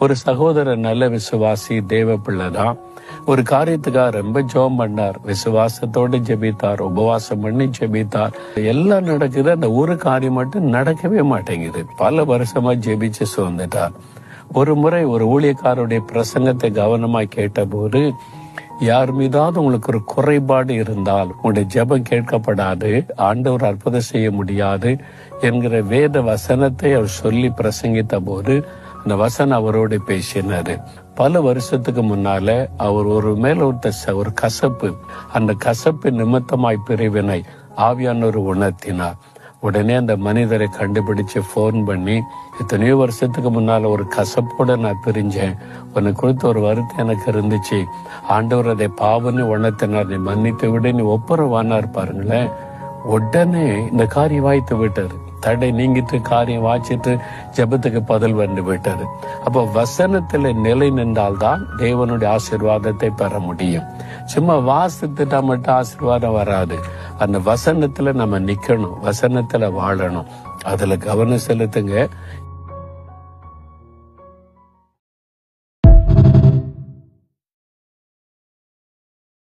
ஒரு சகோதரர் நல்ல விசுவாசி, தேவ பிள்ளைதான். ஒரு காரியத்துக்காக ரொம்ப ஜெபம் பண்ணார், விசுவாசத்தோடு ஜெபித்தார், உபவாசம் பண்ணி ஜெபித்தார். எல்லாம் நடக்குது, அந்த ஒரு காரியம் மட்டும் நடக்கவே மாட்டேங்குது. பல வருஷமா ஜெபிச்சு சோர்ந்துட்டார். ஒரு முறை ஒரு ஊழியக்காரருடைய பிரசங்கத்தை கவனமாய் கேட்டபோது, யார் மீதாவது உங்களுக்கு ஒரு குறைபாடு இருந்தால் உங்களுடைய ஜெபம் கேட்கப்படாது, ஆண்டவர் அற்புதம் செய்ய முடியாது என்கிற வேத வசனத்தை அவர் சொல்லி பிரசங்கித்த போது அந்த வசனம் அவரோடு பேசினாரு. பல வருஷத்துக்கு முன்னால அவர் ஒரு மேல ஒரு கசப்பு, அந்த கசப்பு நிமித்தமாய் பிரிவினை ஆவியானவர் உணர்த்தினார். உடனே அந்த மனிதரை கண்டுபிடிச்சு போன் பண்ணி, எத்தனையோ வருஷத்துக்கு முன்னால ஒரு கசப்போட நான் பிரிஞ்சேன், உனக்கு கொடுத்த ஒரு வருத்தம் எனக்கு இருந்துச்சு, ஆண்டவர் அதை பாவன்னு உணர்த்தினார், நீ மன்னித்து விட, நீ ஒப்புரவானார். பாருங்களேன், உடனே இந்த காரியம் வாய்த்து விட்டாரு. தடை நீங்கிட்டு காரியம் வாய்ச்சிட்டு ஜெபத்துக்கு பதில் வந்து விட்டாரு. அப்போ வசனத்துல நிலை நின்றால்தான் தேவனுடைய ஆசீர்வாதத்தை பெற முடியும். சும்மா வாசித்துட்டா மட்டும் ஆசீர்வாதம் வராது. அந்த வசனத்துல நம்ம நிக்கணும், வசனத்துல வாழணும், அதுல கவனம் செலுத்துங்க.